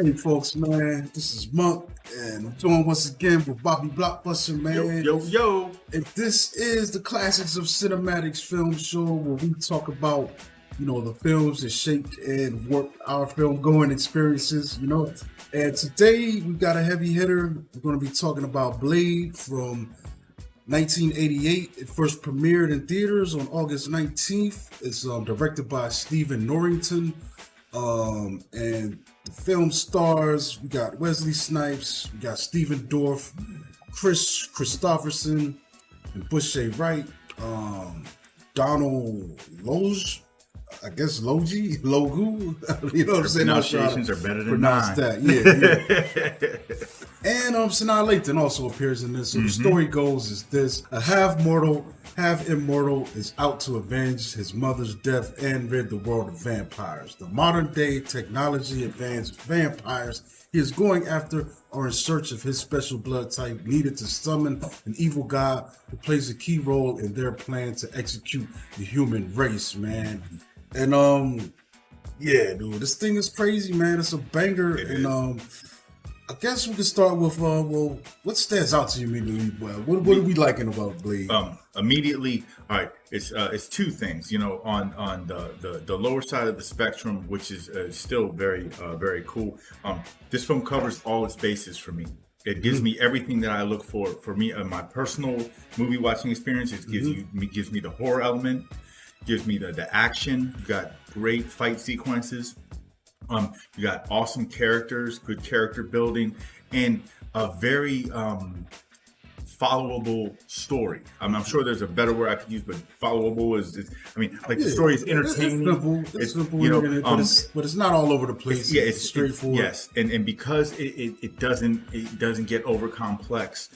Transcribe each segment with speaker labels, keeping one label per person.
Speaker 1: Hey folks, man, this is Monk, and I'm joined once again with Bobby Blockbuster, man.
Speaker 2: Yo.
Speaker 1: And this is the Classics of Cinematics film show where we talk about, the films that shaped and warped our film going experiences, And today we got a heavy hitter. We're going to be talking about Blade from 1988. It first premiered in theaters on August 19th. It's directed by Stephen Norrington. And the film stars, we got Wesley Snipes, we got Stephen Dorff, Chris Christopherson, and Bushy Wright, Donald Logue, I guess Logu, you know what I'm saying?
Speaker 2: Pronunciations are better than mine.
Speaker 1: That. Yeah. And Sanaa Lathan also appears in this. So the story goes is this: a half-mortal, half-immortal is out to avenge his mother's death and rid the world of vampires. The modern-day technology advanced vampires he is going after are in search of his special blood type needed to summon an evil god who plays a key role in their plan to execute the human race, man. And yeah, dude, this thing is crazy, man. It's a banger. I guess we can start with what stands out to you immediately? What are we liking about Blade?
Speaker 2: Immediately, all right. It's two things. On the lower side of the spectrum, which is still very cool. This film covers all its bases for me. It gives me everything that I look for me in my personal movie watching experience. It gives me the horror element, gives me the action. You got great fight sequences. You got awesome characters, good character building, and a very followable story. I'm sure there's a better word I could use, but followable is the story is entertaining.
Speaker 1: It's simple, but it's not all over the place. It's straightforward.
Speaker 2: Yes, and because it doesn't get over complex.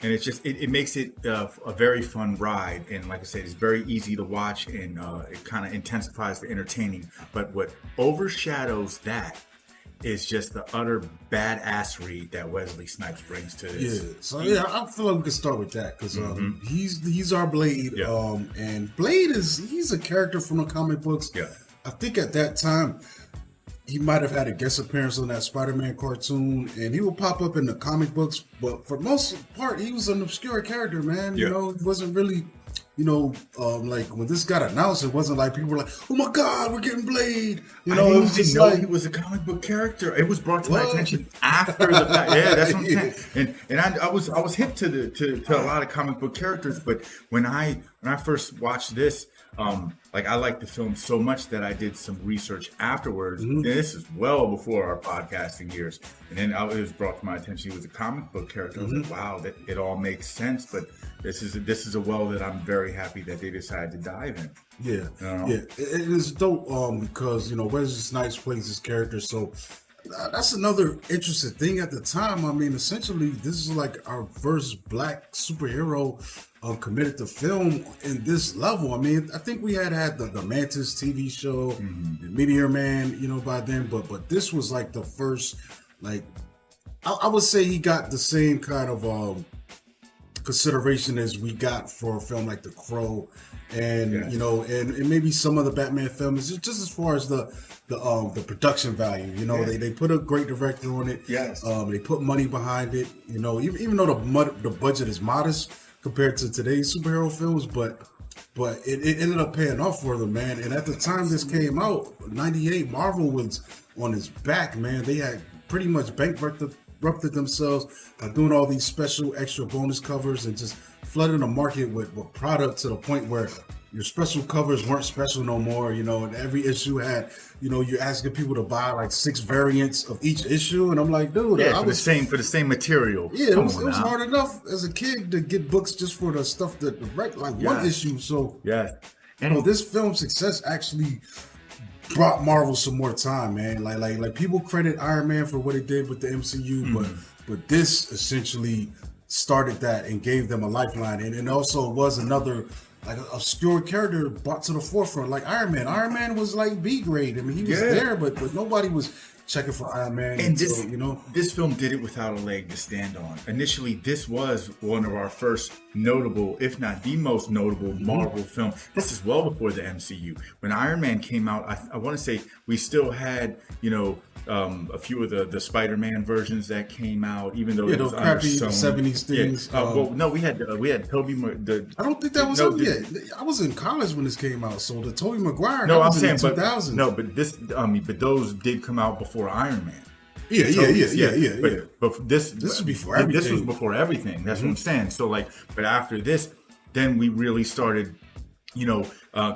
Speaker 2: And it makes it a very fun ride, and like I said, it's very easy to watch, and it kind of intensifies the entertaining. But what overshadows that is just the utter badassery that Wesley Snipes brings to this.
Speaker 1: Yeah, so I feel like we can start with that because he's our Blade, and Blade he's a character from the comic books.
Speaker 2: Yeah,
Speaker 1: I think at that time he might have had a guest appearance on that Spider-Man cartoon, and he would pop up in the comic books. But for most part, he was an obscure character, man.
Speaker 2: Yeah.
Speaker 1: He wasn't really, like when this got announced, it wasn't like people were like, "Oh my God, we're getting Blade."
Speaker 2: I didn't even know he was a comic book character. It was brought to my attention after the fact. Yeah, that's what I'm saying. And I was hip to a lot of comic book characters, but when I first watched this. I liked the film so much that I did some research afterwards. And this is well before our podcasting years. And then it was brought to my attention he was a comic book character. I was like, wow, that it all makes sense. But this is a well that I'm very happy that they decided to dive in.
Speaker 1: Yeah, yeah. It is dope because Wesley Snipes plays this character, so that's another interesting thing at the time. I mean, essentially, this is like our first black superhero committed to film in this level. I mean, I think we had the Mantis TV show, the Meteor Man, by then, but this was like the first, I would say he got the same kind of consideration as we got for a film like The Crow, and and maybe some of the Batman films, just as far as the production value. They put a great director on it.
Speaker 2: Yes.
Speaker 1: They put money behind it. Even though the budget is modest compared to today's superhero films, but it ended up paying off for them, man. And at the time this came out, 98, Marvel was on its back, man. They had pretty much bankrupted themselves by doing all these special extra bonus covers and just flooding the market with product to the point where your special covers weren't special no more, and every issue had, you're asking people to buy like 6 variants of each issue, and I'm like, dude,
Speaker 2: for the same material.
Speaker 1: Yeah, it was hard enough as a kid to get books just for the stuff that one issue. So and this film's success actually brought Marvel some more time, man. Like people credit Iron Man for what it did with the MCU, but this essentially started that and gave them a lifeline, and it also was another like an obscure character brought to the forefront, like Iron Man. Iron Man was like B grade. I mean, he was there, but nobody was checking for Iron Man.
Speaker 2: And
Speaker 1: until, you know,
Speaker 2: this film did it without a leg to stand on. Initially, this was one of our first notable, if not the most notable, Marvel film. This is well before the MCU. When Iron Man came out, I want to say we still had, you know, a few of the Spider-Man versions that came out, even though it was
Speaker 1: those crappy 70s things.
Speaker 2: Well, no, we had Tobey.
Speaker 1: I don't think that was up yet. I was in college when this came out, so the Tobey Maguire.
Speaker 2: No, I'm
Speaker 1: was
Speaker 2: saying,
Speaker 1: in the 2000s.
Speaker 2: but this, but those did come out before Iron Man.
Speaker 1: Yeah.
Speaker 2: But this
Speaker 1: was before everything.
Speaker 2: This was before everything. That's what I'm saying. So like, but after this, then we really started, you know,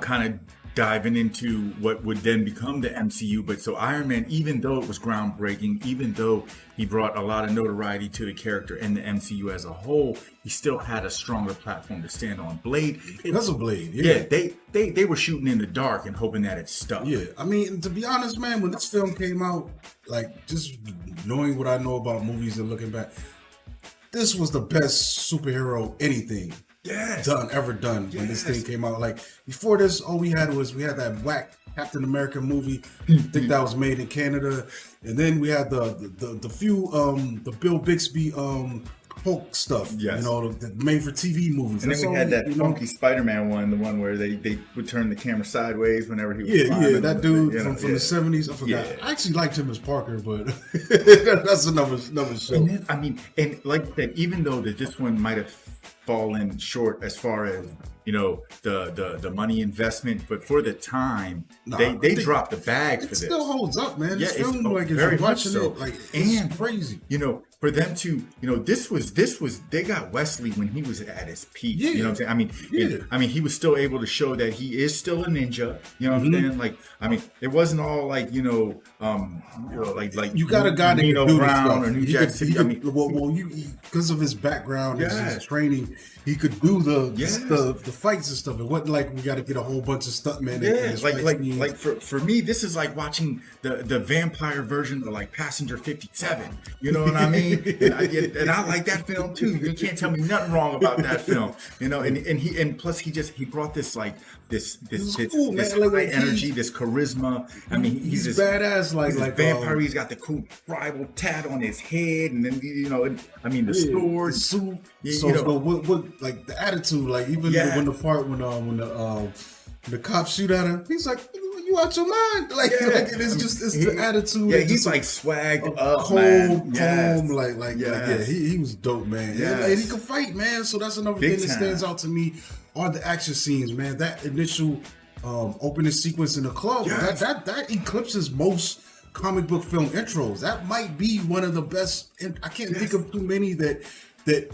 Speaker 2: kind of diving into what would then become the MCU. But so Iron Man, even though it was groundbreaking, even though he brought a lot of notoriety to the character and the MCU as a whole, he still had a stronger platform to stand on. Blade,
Speaker 1: that's a Blade.
Speaker 2: Yeah, they were shooting in the dark and hoping that it stuck.
Speaker 1: Yeah, I mean, to be honest, man, when this film came out, like just knowing what I know about movies and looking back, this was the best superhero anything ever done when this thing came out. Like before this, all we had that whack Captain America movie. I think that was made in Canada, and then we had the few the Bill Bixby Hulk stuff.
Speaker 2: Yes.
Speaker 1: You know, the made for TV movies.
Speaker 2: And then we had that funky Spider-Man one, the one where they would turn the camera sideways whenever he was flying.
Speaker 1: That dude from the 70s. I forgot.
Speaker 2: Yeah.
Speaker 1: I actually liked him as Parker, but that's another show.
Speaker 2: And then, I mean, and like that, even though that this one might have fallen short as far as, you know, the money investment, but for the time, they dropped the bag for this. It
Speaker 1: still holds up, man.
Speaker 2: Yeah,
Speaker 1: this film, like,
Speaker 2: very
Speaker 1: if
Speaker 2: much
Speaker 1: watching
Speaker 2: so.
Speaker 1: it, like, it's crazy.
Speaker 2: You know, for them to, you know, this was they got Wesley when he was at his peak.
Speaker 1: Yeah.
Speaker 2: You know what I'm saying? I mean, he was still able to show that he is still a ninja. You know what I'm saying? Like, I mean, it wasn't all like, like
Speaker 1: you got a guy that can do
Speaker 2: Brown
Speaker 1: this
Speaker 2: or New Jack City. I mean,
Speaker 1: because of his background,
Speaker 2: Yes.
Speaker 1: his training, he could do the fights and stuff. It wasn't like we got to get a whole bunch of stuntmen.
Speaker 2: Yeah, like for me, this is like watching the vampire version of like Passenger 57. You know what I mean? And I like that film too. You can't tell me nothing wrong about that film. You know, and plus he brought this like this
Speaker 1: cool,
Speaker 2: this
Speaker 1: man.
Speaker 2: high energy, this charisma. I mean, he's this
Speaker 1: badass like
Speaker 2: vampire. He's got the cool tribal tat on his head, and then the sword,
Speaker 1: the suit.
Speaker 2: So
Speaker 1: what like the attitude, like even when the cops shoot at him, he's like, "You out your mind?" Like it's the attitude.
Speaker 2: Yeah, he's like swag up,
Speaker 1: calm,
Speaker 2: man.
Speaker 1: He was dope, man.
Speaker 2: Yes.
Speaker 1: And he could fight, man. So that's another thing that stands out to me are the action scenes, man. That initial opening sequence in the club, that eclipses most comic book film intros. That might be one of the best. I can't think of too many that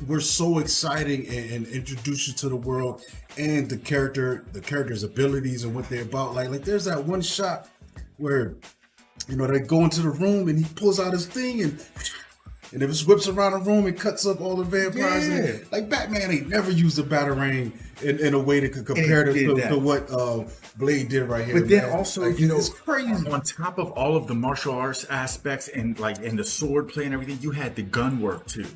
Speaker 1: were so exciting and introduce you to the world and the character's abilities and what they're about. Like there's that one shot where, you know, they go into the room and he pulls out his thing and it just whips around the room and cuts up all the vampires.
Speaker 2: Yeah.
Speaker 1: And, like Batman ain't never used a batarang in a way that could compare to what Blade did right here.
Speaker 2: But then also,
Speaker 1: like, it's crazy.
Speaker 2: On top of all of the martial arts aspects and the sword play and everything, you had the gun work too.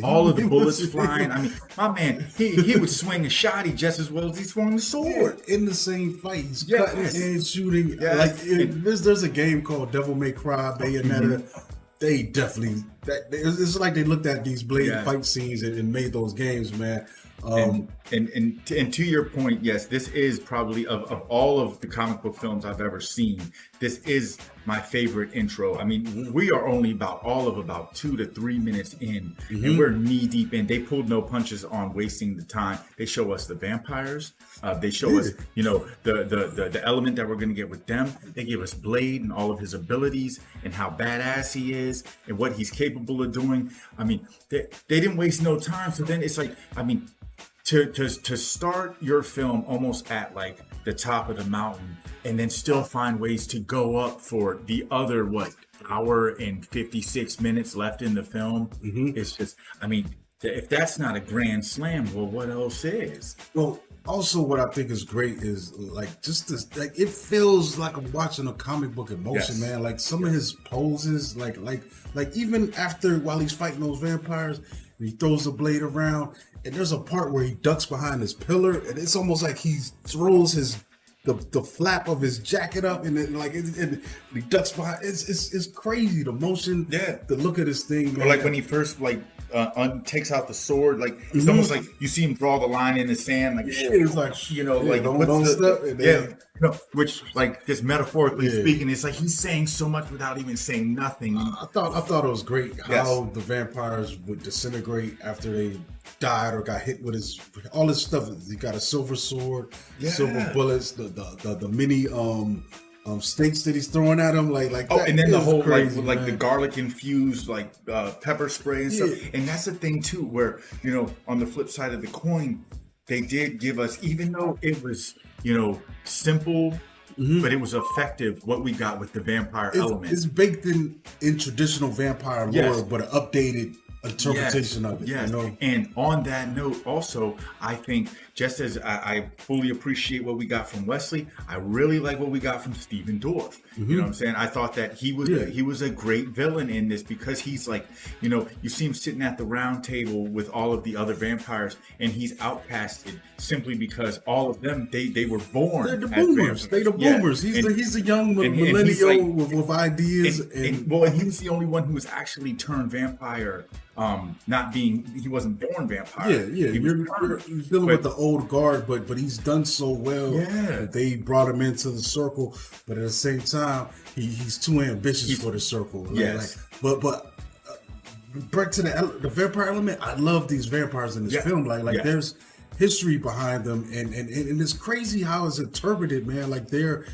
Speaker 2: All of the bullets flying. I mean, my man, he would swing a shotty just as well as he swung the sword.
Speaker 1: In the same fight, he's cutting and shooting. Like there's a game called Devil May Cry, Bayonetta. They definitely it's like they looked at these Blade fight scenes and made those games, man.
Speaker 2: And to your point, yes, this is probably of all of the comic book films I've ever seen, this is my favorite intro. I mean, we are only about 2 to 3 minutes in, and we're knee deep in. They pulled no punches on wasting the time. They show us the vampires. They show us, you know, the element that we're going to get with them. They give us Blade and all of his abilities and how badass he is and what he's capable of doing. I mean, they didn't waste no time. So then it's like, I mean, to start your film almost at like the top of the mountain and then still find ways to go up for the other hour and 56 minutes left in the film. It's just, I mean, if that's not a grand slam, well, what else is?
Speaker 1: Well, also what I think is great is like just this, like it feels like I'm watching a comic book in motion, man. Like some of his poses, like even while he's fighting those vampires, and he throws the blade around, and there's a part where he ducks behind this pillar, and it's almost like he throws his the flap of his jacket up, and then and he ducks behind. It's crazy. The motion, the look of this thing, man.
Speaker 2: Or like when he first takes out the sword, like it's almost like you see him draw the line in the sand, like
Speaker 1: it's like
Speaker 2: like
Speaker 1: don't step, and then,
Speaker 2: which like just metaphorically speaking, it's like he's saying so much without even saying nothing.
Speaker 1: I thought it was great how the vampires would disintegrate after they died or got hit with all his stuff. He got a silver sword, silver bullets, the mini stakes that he's throwing at him, like that.
Speaker 2: And then the whole
Speaker 1: crazy,
Speaker 2: like the garlic infused pepper spray and stuff. And that's the thing too, where on the flip side of the coin, they did give us, even though it was simple, but it was effective. What we got with the vampire element,
Speaker 1: it's baked in traditional vampire lore, but an updated interpretation of it.
Speaker 2: And on that note, also, I think just as I fully appreciate what we got from Wesley, I really like what we got from Steven Dorff. You know what I'm saying? I thought that he was a great villain in this, because he's like, you see him sitting at the round table with all of the other vampires, and he's outcasted simply because all of them they were born.
Speaker 1: They're the boomers. They're the boomers. He's the young millennial with ideas,
Speaker 2: and he was the only one who was actually turned vampire. He wasn't born vampire.
Speaker 1: You're dealing with the old guard, but he's done so well that they brought him into the circle. But at the same time, he's too ambitious for the circle. But back to the vampire element. I love these vampires in this film. There's history behind them, and it's crazy how it's interpreted, man. Like they're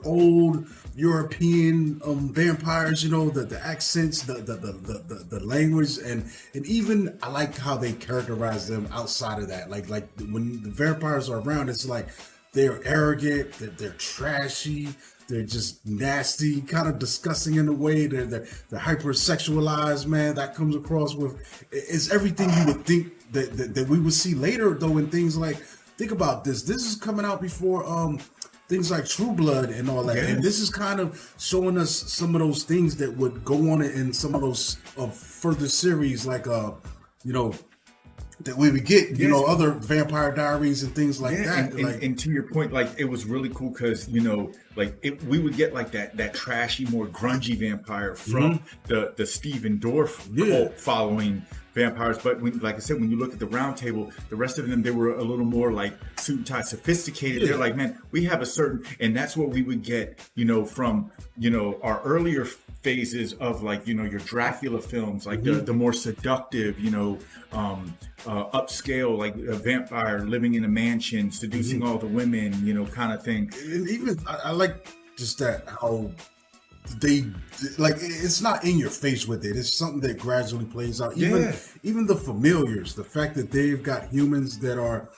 Speaker 1: old European vampires, the accents, the language, and even I like how they characterize them outside of that. Like when the vampires are around, it's like they're arrogant, they're trashy, they're just nasty, kind of disgusting in a way. They're hypersexualized, man. That comes across it's everything you would think that we would see later, though, in things like, think about this. This is coming out before things like True Blood and all that. And this is kind of showing us some of those things that would go on in some of those further series, like, that we would get, other Vampire Diaries and things like that.
Speaker 2: And to your point, like, it was really cool because, we would get like that trashy, more grungy vampire from the Steven Dorff cult following vampires. But like I said, when you look at the round table, the rest of them, they were a little more like suit and tie, sophisticated. They're like, man, we have a certain, and that's what we would get, from, our earlier phases of like, your Dracula films, like the more seductive, upscale, like a vampire living in a mansion, seducing all the women, kind of thing.
Speaker 1: And even I like just that how they like, it's not in your face with it. It's something that gradually plays out. Even the familiars, the fact that they've got humans that are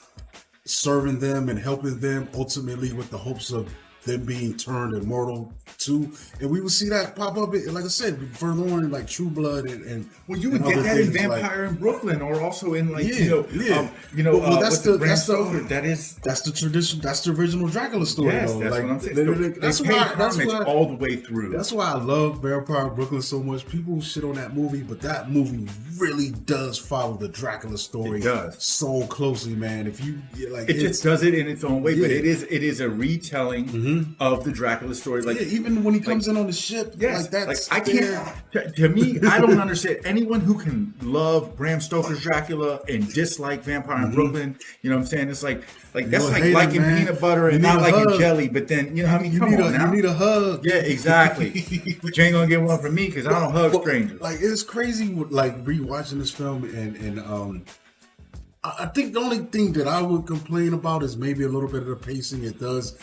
Speaker 1: serving them and helping them ultimately with the hopes of them being turned immortal too, and we will see that pop up. Like I said, further on in like True Blood and
Speaker 2: well, you would get that in Vampire in Brooklyn, or also in like that's
Speaker 1: the tradition. That's the original Dracula story.
Speaker 2: Yes,
Speaker 1: though.
Speaker 2: That's
Speaker 1: like,
Speaker 2: what I'm saying. That's why all the way through.
Speaker 1: That's why I love Vampire in Brooklyn so much. People shit on that movie, but that movie really does follow the Dracula story.
Speaker 2: It does
Speaker 1: so closely, man. If you like,
Speaker 2: it just does it in its own way, but it is a retelling of the Dracula story. Like
Speaker 1: even when he comes in on the ship, like that's
Speaker 2: like I can't. To me, I don't understand anyone who can love Bram Stoker's Dracula and dislike Vampire in Brooklyn. You know what I'm saying? It's like that's like liking peanut butter and not liking jelly. But then you
Speaker 1: need a hug.
Speaker 2: Yeah, exactly. But you ain't gonna get one from me because I don't hug strangers.
Speaker 1: Like it's crazy, like rewatching this film and I think the only thing that I would complain about is maybe a little bit of the pacing. It does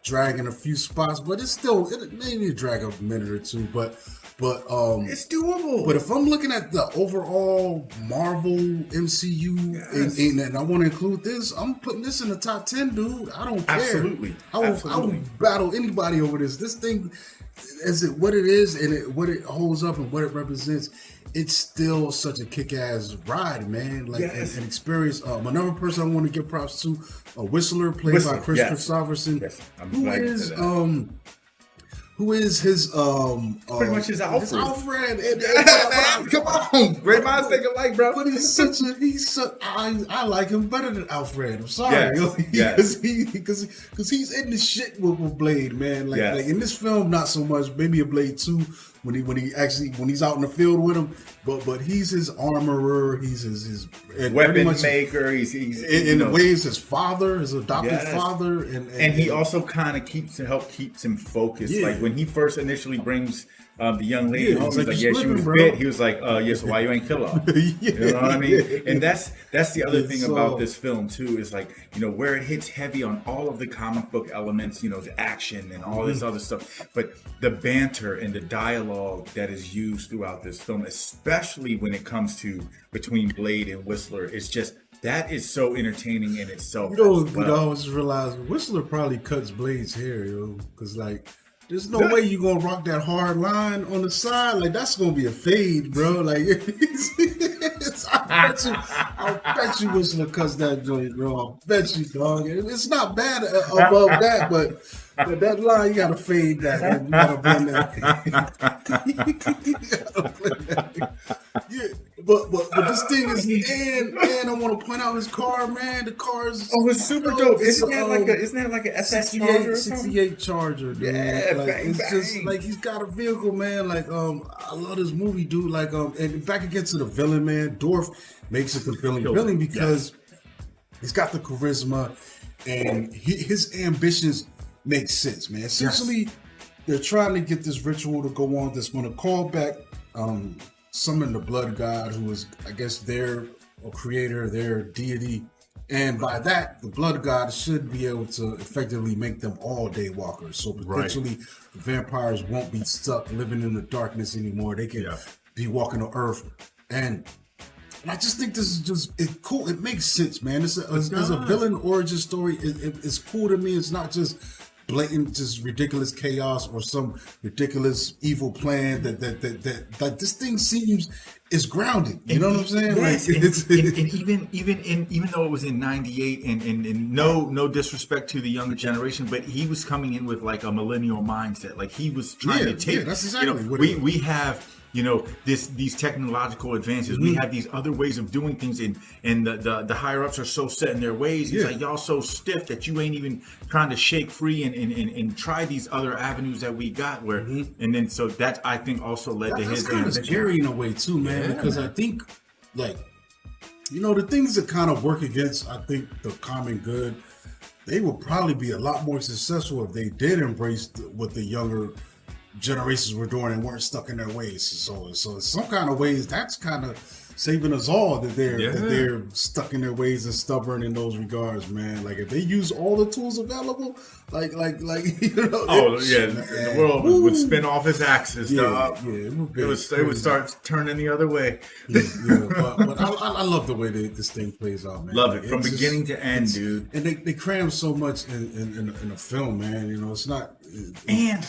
Speaker 1: drag in a few spots, but it maybe drag a minute or two, but
Speaker 2: it's doable.
Speaker 1: But if I'm looking at the overall Marvel MCU and I want to include this, I'm putting this in the top 10, dude. I don't care.
Speaker 2: Absolutely.
Speaker 1: I will battle anybody over this. This thing, is it what it is and what it holds up and what it represents, it's still such a kick-ass ride, man. Like an experience. Another person I want to give props to, a Whistler played by Chris Christopherson, who is who is his
Speaker 2: Pretty much his Alfred.
Speaker 1: Come
Speaker 2: on, great minds think alike, bro.
Speaker 1: But I like him better than Alfred. I'm sorry,
Speaker 2: Yes.
Speaker 1: because he's in the shit with Blade, man. Like in this film, not so much. Maybe a Blade 2 when he's out in the field with him. But he's his armorer. He's his
Speaker 2: weapon maker. He's
Speaker 1: in the ways his father, his adopted father, and
Speaker 2: he also kind of keeps him focused. Yeah. Like when he first initially brings the young lady home, he's like, yeah, she was bit. He was like, yes, why you ain't kill her? You know what I mean? And that's the other thing about this film too, is like, where it hits heavy on all of the comic book elements, the action and all this other stuff, but the banter and the dialogue that is used throughout this film, especially when it comes to between Blade and Whistler, it's just, that is so entertaining in itself.
Speaker 1: I always realize Whistler probably cuts Blade's hair, because like, there's no way you're gonna rock that hard line on the side. Like, that's gonna be a fade, bro. Like, I bet you Whistler cuts that joint, bro. I bet you, dog. It's not bad above that, but that line, you gotta fade that. You gotta blend that. You gotta blend that. Yeah. But this thing is, and I want to point out his car, man. The car is
Speaker 2: it's super dope. Isn't that like a SS Charger?
Speaker 1: 68 Charger, dude.
Speaker 2: Yeah,
Speaker 1: like,
Speaker 2: bang,
Speaker 1: it's
Speaker 2: bang.
Speaker 1: just like he's got a vehicle, man. Like I love this movie, dude. Like and back again to the villain, man. Dorf makes a compelling villain because he's got the charisma and his ambitions make sense, man. Essentially, they're trying to get this ritual to go on that's going to call back. Summon the blood god, who is, I guess, their creator, their deity, and by that, the blood god should be able to effectively make them all day walkers. So potentially, the vampires won't be stuck living in the darkness anymore. They can be walking the earth, and I just think this is it's cool. It makes sense, man. It's a villain origin story. It's cool to me. It's not just blatant, just ridiculous chaos or some ridiculous evil plan that this thing seems is grounded. You know what I'm saying?
Speaker 2: Yes, like, and even though it was in '98, and no disrespect to the younger generation, but he was coming in with like a millennial mindset. Like he was trying to take.
Speaker 1: That's exactly what
Speaker 2: we have. These technological advances. We have these other ways of doing things, and the higher ups are so set in their ways. It's like, y'all so stiff that you ain't even trying to shake free and try these other avenues that we got. Where and then so that I think also led to his.
Speaker 1: That's kind of scary in a way too, man. Because I think like the things that kind of work against the common good, they would probably be a lot more successful if they did embrace what the younger generations were doing and weren't stuck in their ways. So in some kind of ways, that's kind of saving us all that they're stuck in their ways and stubborn in those regards, man. Like if they use all the tools available, like
Speaker 2: the world would spin off its axis. It would start turning the other way.
Speaker 1: But I love the way this thing plays out, man.
Speaker 2: Love it from beginning to end, dude.
Speaker 1: And they cram so much in a film, man. It's not.
Speaker 2: And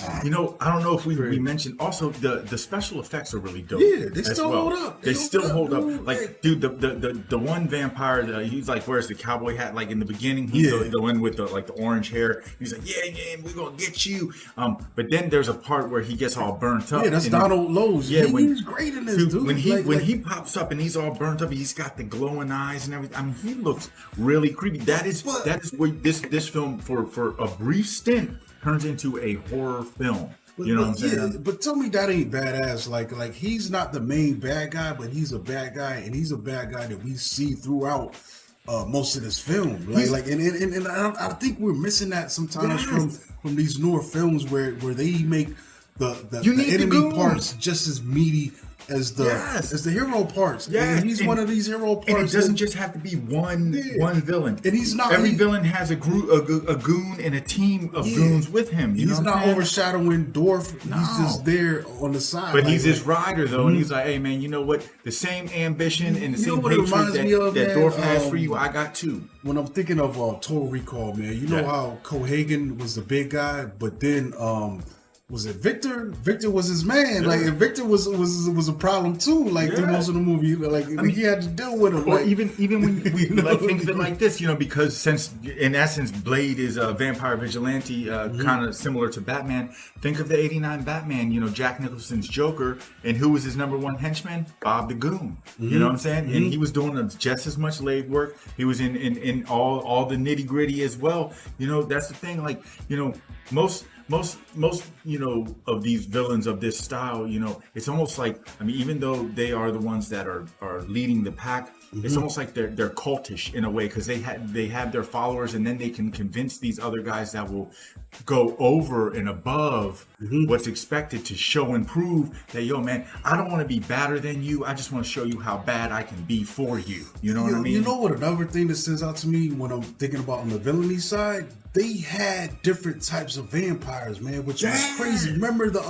Speaker 2: I don't know if we mentioned also the special effects are really dope.
Speaker 1: Yeah, they still hold up.
Speaker 2: They still hold up. Like, dude, the one vampire, he's like wears the cowboy hat. Like in the beginning, he's the one with the orange hair. He's like, yeah, we're gonna get you. But then there's a part where he gets all burnt up.
Speaker 1: Yeah, that's Donald Lowe's. Yeah, he's great in this, dude.
Speaker 2: When he pops up and he's all burnt up, he's got the glowing eyes and everything. I mean, he looks really creepy. That is where this film for a brief stint turns into a horror film. You know what I'm saying?
Speaker 1: But tell me that ain't badass. Like he's not the main bad guy, but he's a bad guy, and he's a bad guy that we see throughout most of this film. And I think we're missing that sometimes from these newer films where they make the enemy parts just as meaty as the hero parts. Yeah, and he's one of these hero parts.
Speaker 2: And it doesn't just have to be one villain.
Speaker 1: And he's not.
Speaker 2: Every villain has a goon and a team of goons with him.
Speaker 1: He's not overshadowing Dorf. No. He's just there on the side.
Speaker 2: But he's his rider though, and he's like, "Hey man, you know what? The same ambition and the same hatred that Dorf has for you, I got too."
Speaker 1: When I'm thinking of Total Recall, man, you know how Cohagen was the big guy, but then was it Victor? Victor was his man. Like, and Victor was a problem too. Like through most of the movie, like I mean, he had to deal with him.
Speaker 2: Or
Speaker 1: like,
Speaker 2: even when we like think of it like this, because since in essence Blade is a vampire vigilante, kind of similar to Batman. Think of the '89 Batman. Jack Nicholson's Joker, and who was his number one henchman? Bob the Goon. You know what I'm saying? And he was doing just as much leg work. He was in all the nitty gritty as well. That's the thing. Like most of these villains of this style, it's almost like, even though they are the ones that are leading the pack, it's almost like they're cultish in a way, because they have their followers, and then they can convince these other guys that will go over and above what's expected to show and prove that, yo, man, I don't want to be badder than you. I just want to show you how bad I can be for you. You know what I mean?
Speaker 1: You know what another thing that stands out to me when I'm thinking about on the villainy side? They had different types of vampires, man, which was crazy. Remember the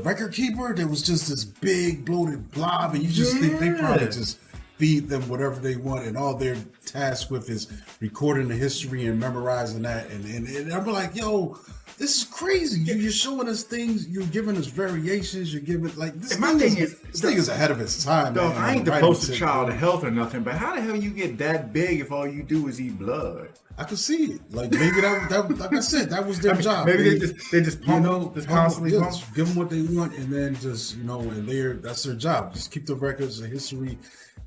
Speaker 1: record keeper? There was just this big bloated blob, and you just think they probably just feed them whatever they want, and all they're tasked with is recording the history and memorizing that. And I'm like, yo, this is crazy. You're showing us things. You're giving us variations. You're giving this thing is ahead of its time.
Speaker 2: No,
Speaker 1: man.
Speaker 2: I ain't the poster child of health or nothing, but how the hell you get that big if all you do is eat blood?
Speaker 1: I could see it. Like maybe that like I said, that was their job.
Speaker 2: Maybe they just pump, just constantly pump.
Speaker 1: Give them what they want, and then just and that's their job. Just keep the records, the history.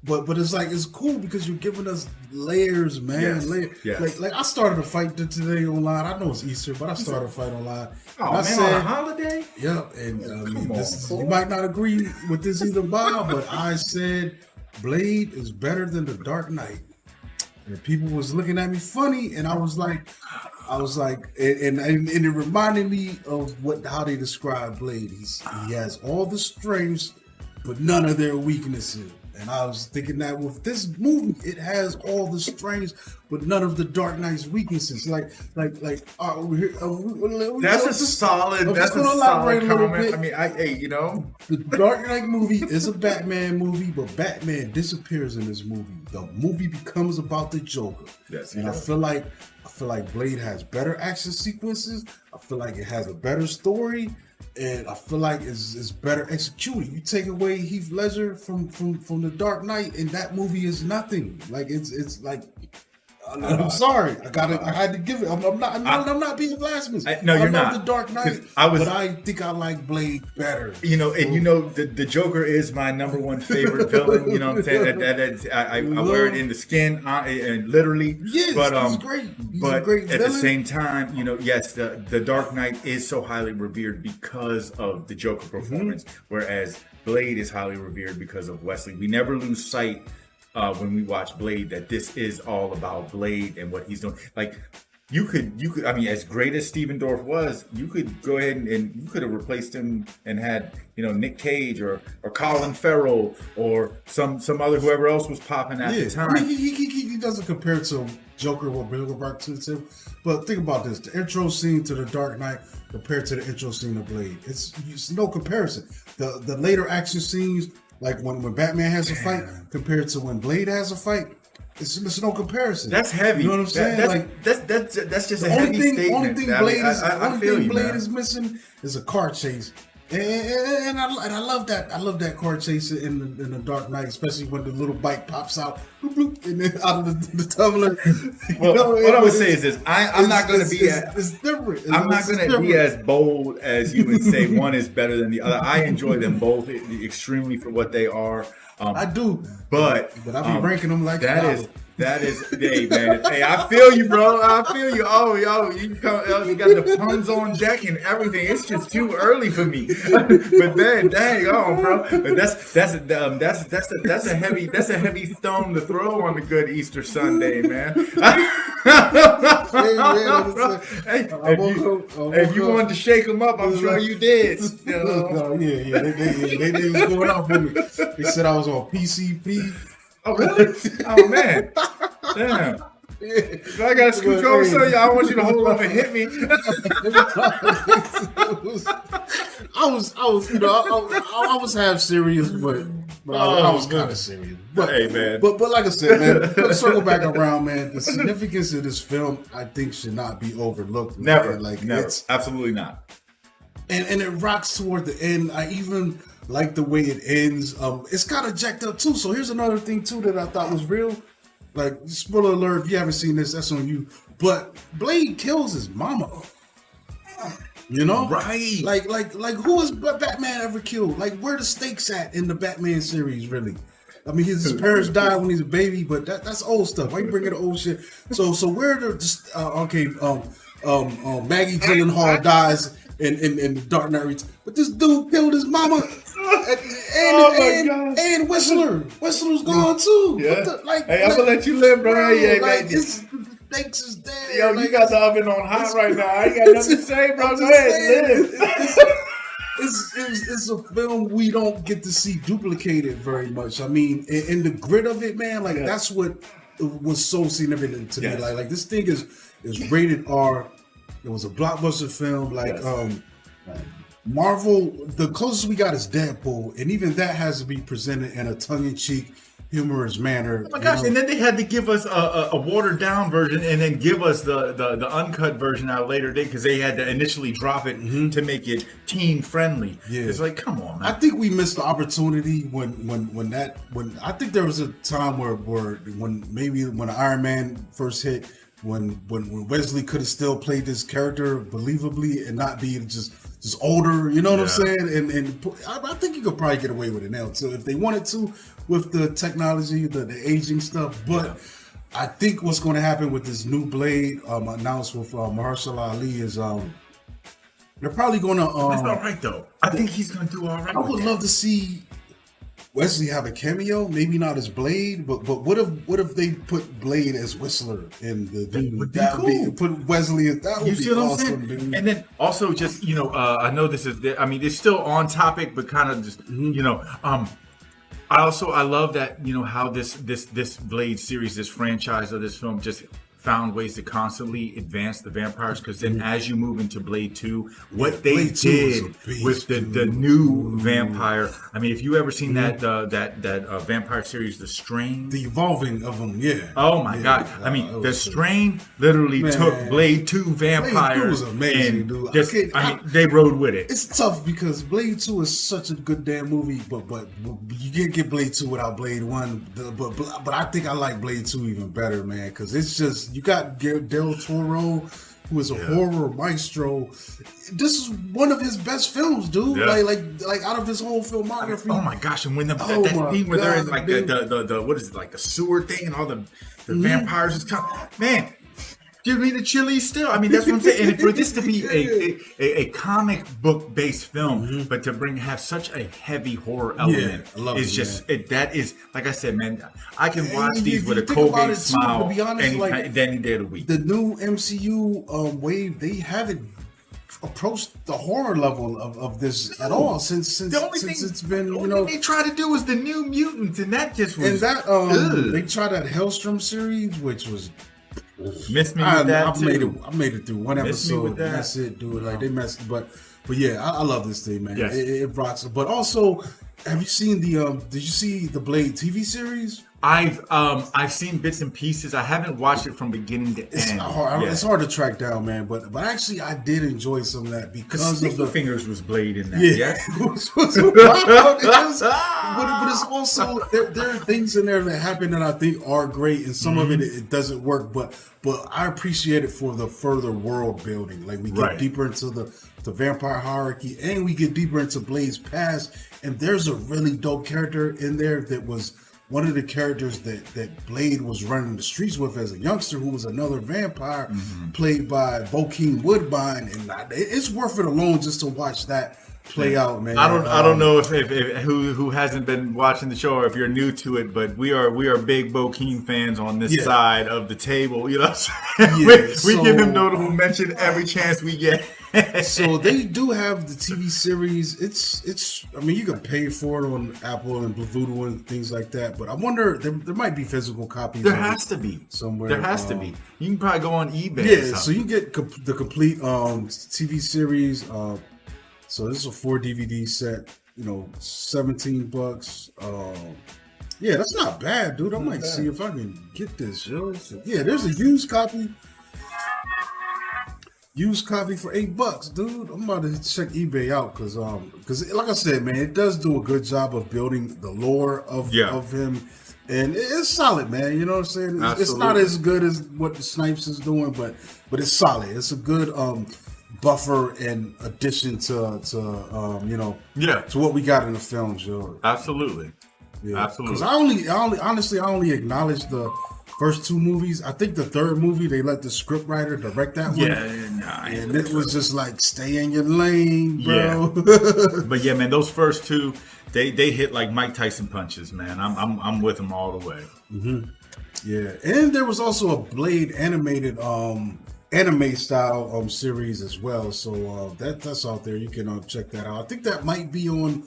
Speaker 1: But it's like it's cool because you're giving us layers, man.
Speaker 2: Yes.
Speaker 1: Like I started a fight today online. I know it's Easter, but I started a fight online.
Speaker 2: Oh, man, on a holiday?
Speaker 1: Yeah, and you might not agree with this either, Bob, but I said Blade is better than the Dark Knight. And people was looking at me funny, and I was like, and it reminded me of how they describe Blade. He has all the strengths, but none of their weaknesses. And I was thinking that with this movie, it has all the strengths, but none of the Dark Knight's weaknesses. That's
Speaker 2: a solid comment.
Speaker 1: The Dark Knight movie is a Batman movie, but Batman disappears in this movie. The movie becomes about the Joker.
Speaker 2: Yes,
Speaker 1: and I feel like Blade has better action sequences. I feel like it has a better story. And I feel like it's better executed. You take away Heath Ledger from the Dark Knight, and that movie is nothing. Like it's like I'm sorry, I had to give it. I'm not being blasphemous.
Speaker 2: No, you're not.
Speaker 1: I love the Dark Knight, but I think I like Blade better.
Speaker 2: The Joker is my number one favorite villain. You know what I'm saying? I wear it in the skin, and literally.
Speaker 1: Yes, he's great. He's a great
Speaker 2: at
Speaker 1: villain.
Speaker 2: the same time, yes, the Dark Knight is so highly revered because of the Joker performance, whereas Blade is highly revered because of Wesley. We never lose sight when we watch Blade that this is all about Blade and what he's doing. Like you could as great as Stephen Dorff was, you could go ahead and you could have replaced him and had Nick Cage or Colin Farrell or some other whoever else was popping at the time.
Speaker 1: He doesn't compare to Joker what Bill Rock to, but think about this: the intro scene to the Dark Knight compared to the intro scene of Blade, it's no comparison. The later action scenes, like when Batman has a fight compared to when Blade has a fight, it's no comparison.
Speaker 2: That's heavy.
Speaker 1: You know what I'm saying?
Speaker 2: That's just a heavy statement.
Speaker 1: Only thing Blade is missing is a car chase. And I love that. I love that car chase in the Dark Knight, especially when the little bike pops out, bloop, bloop, and then out of the tumbler.
Speaker 2: Well, what I would say is this: I'm not going to be.
Speaker 1: It's different.
Speaker 2: I'm not going to be as bold as you would say one is better than the other. I enjoy them both extremely for what they are.
Speaker 1: I do,
Speaker 2: but
Speaker 1: I be ranking them like
Speaker 2: that is, hey man, hey, I feel you, bro. I feel you. Oh, yo, you got the puns on deck and everything. It's just too early for me. But then, dang on, bro. But that's a heavy stone to throw on the good Easter Sunday, man. If you wanted to shake them up, I'm sure you did.
Speaker 1: They was going off with me. They said I was on PCP.
Speaker 2: Oh really? Oh man! Damn! If I gotta scooch over, so I want you to hold up and hit me.
Speaker 1: I was half serious, but I was kind of serious. But
Speaker 2: hey, man!
Speaker 1: But like I said, man, let's circle back around, man. The significance of this film, I think, should not be overlooked.
Speaker 2: Never,
Speaker 1: man.
Speaker 2: never, absolutely not.
Speaker 1: and it rocks toward the end. I even like the way it ends. It's kind of jacked up too. So here's another thing too that I thought was real. Like, spoiler alert, if you haven't seen this, that's on you. But Blade kills his mama. You know?
Speaker 2: Right.
Speaker 1: Like who has Batman ever killed? Like, where the stakes at in the Batman series, really? I mean, his parents died when he's a baby, but that's old stuff. Why you bringing the old shit? So where Maggie Gyllenhaal dies in the Dark Knight Returns, but this dude killed his mama. And Whistler. Whistler's gone too.
Speaker 2: Yeah. Hey, I'm gonna let you live, bro.
Speaker 1: The stakes is there.
Speaker 2: Yo, you got the oven on hot right now. I ain't got nothing to say, bro. Go ahead, live.
Speaker 1: It's a film we don't get to see duplicated very much. I mean, in the grit of it, man, like that's what was so significant to me. Like this thing is rated R. It was a blockbuster film. Like Marvel, the closest we got is Deadpool, and even that has to be presented in a tongue-in-cheek, humorous manner.
Speaker 2: Oh my gosh! And then they had to give us a watered down version, and then give us the uncut version out later day because they had to initially drop it to make it teen friendly. Yeah, it's like, come on, man.
Speaker 1: I think we missed the opportunity when I think there was a time where when Iron Man first hit, when Wesley could have still played this character believably and not be just older, you know what I'm saying? And I think you could probably get away with it now. So if they wanted to, with the technology, the aging stuff, but I think what's going to happen with this new Blade announced with Mahershala Ali is they're probably going to.
Speaker 2: That's all right though. I think he's going to do all right.
Speaker 1: I would love to see Wesley have a cameo, maybe not as Blade, but what if they put Blade as Whistler in the
Speaker 2: that would be cool.
Speaker 1: Put Wesley as that would be awesome, dude.
Speaker 2: And then also just I know this is it's still on topic, but kind of just I love that how this Blade series, this franchise of this film just found ways to constantly advance the vampires, because then as you move into Blade 2, what they did with the new vampire. I mean, if you ever seen that vampire series, The Strain,
Speaker 1: the evolving of them,
Speaker 2: Oh my God! I mean, The Strain literally took Blade 2 vampire.
Speaker 1: Blade 2 was amazing, dude.
Speaker 2: They rode with it.
Speaker 1: It's tough because Blade 2 is such a good damn movie, but you can't get Blade 2 without Blade 1. But I think I like Blade 2 even better, man, because it's just. You got Del Toro, who is a horror maestro. This is one of his best films, dude. Yeah. Like out of his whole filmography.
Speaker 2: Oh my gosh! And when that thing where they're in like the what is it, like the sewer thing, and all the vampires is coming, man. Give me the chilies still. I mean, that's what I'm saying. And for this to be a comic book based film, but to have such a heavy horror element is just that is, like I said, man. I can watch these with a Colgate smile any day of the week.
Speaker 1: The new MCU wave, they haven't approached the horror level of this at all since it's been.
Speaker 2: The only thing they try to do is the New Mutants, and that just was.
Speaker 1: And that they tried that Hellstrom series, which was.
Speaker 2: Missed me with that too.
Speaker 1: I made it through one episode. That's it, dude. Like they messed, but yeah, I love this thing, man. Yes. It rocks. But also, have you seen did you see the Blade TV series?
Speaker 2: I've seen bits and pieces. I haven't watched it from beginning to end.
Speaker 1: It's hard to track down, man. But actually, I did enjoy some of that because of the
Speaker 2: Fingers was Blade in that.
Speaker 1: Yeah, but it's also there are things in there that happen that I think are great, and some of it doesn't work. But I appreciate it for the further world building. Like we get deeper into the vampire hierarchy, and we get deeper into Blade's past. And there's a really dope character in there that was one of the characters that Blade was running the streets with as a youngster, who was another vampire, played by Bokeem Woodbine, and it's worth it alone just to watch that play out, man.
Speaker 2: I don't know if who hasn't been watching the show, or if you're new to it, but we are big Bokeem fans on this side of the table. You know what I'm saying? We give him notable mention every chance we get.
Speaker 1: So they do have the TV series. It's. I mean, you can pay for it on Apple and Vudu and things like that. But I wonder there might be physical copies.
Speaker 2: There has to be
Speaker 1: somewhere.
Speaker 2: There has to be. You can probably go on eBay.
Speaker 1: Yeah. So you get the complete TV series. So this is a 4 DVD set. $17. Yeah, that's not bad, dude. I might see if I can get this, yo. So, yeah, there's a used copy Used copy for $8, dude. I'm about to check eBay out because like I said, man, it does do a good job of building the lore of him, and it's solid, man. You know what I'm saying? It's not as good as what the Snipes is doing, but it's solid. It's a good buffer and addition to what we got in the films, yo.
Speaker 2: Absolutely.
Speaker 1: Yeah. Absolutely. Because I only acknowledged the first two movies. I think the third movie they let the scriptwriter direct that one. And it was just like, stay in your lane, bro.
Speaker 2: Yeah. But yeah, man, those first two, they hit like Mike Tyson punches, man. I'm with them all the way.
Speaker 1: Mm-hmm. Yeah, and there was also a Blade animated anime style series as well. So that's out there. You can check that out. I think that might be on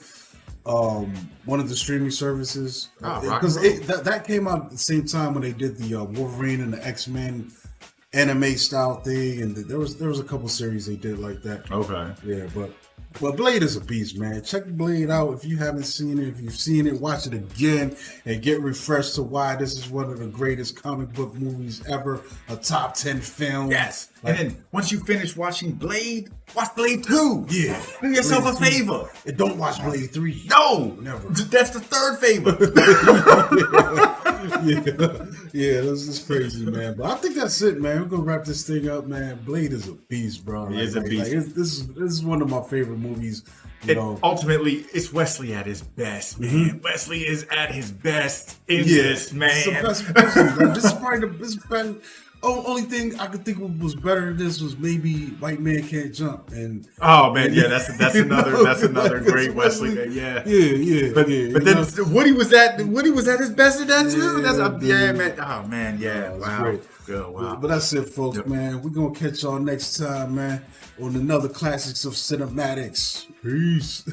Speaker 1: one of the streaming services because that came out at the same time when they did the Wolverine and the X-Men anime style thing, and there was a couple series they did like that.
Speaker 2: Okay.
Speaker 1: Yeah, but Blade is a beast, man. Check Blade out if you haven't seen it. If you've seen it, watch it again and get refreshed to why this is one of the greatest comic book movies ever. A top 10 film.
Speaker 2: Yes. And then once you finish watching Blade, watch Blade 2.
Speaker 1: Yeah.
Speaker 2: Do yourself Blade a favor.
Speaker 1: And don't watch Blade 3.
Speaker 2: No.
Speaker 1: Never.
Speaker 2: That's the third favor.
Speaker 1: Yeah, this is crazy, man. But I think that's it, man. We're gonna wrap this thing up, man. Blade is a beast, bro.
Speaker 2: He is a beast.
Speaker 1: This is one of my favorite movies.
Speaker 2: Ultimately, it's Wesley at his best, man. Mm-hmm. Wesley is at his best in this, man.
Speaker 1: It's the best movie, this is probably the best. Only thing I could think was better than this was maybe White Man Can't Jump. And
Speaker 2: oh man, yeah, that's another great Wesley. Yeah. But then Woody was at his best in that too. Man. Oh man, yeah. Wow.
Speaker 1: Great.
Speaker 2: Good, wow.
Speaker 1: But that's it, folks, man. We're gonna catch y'all next time, man, on another Classics of Cinematics. Peace.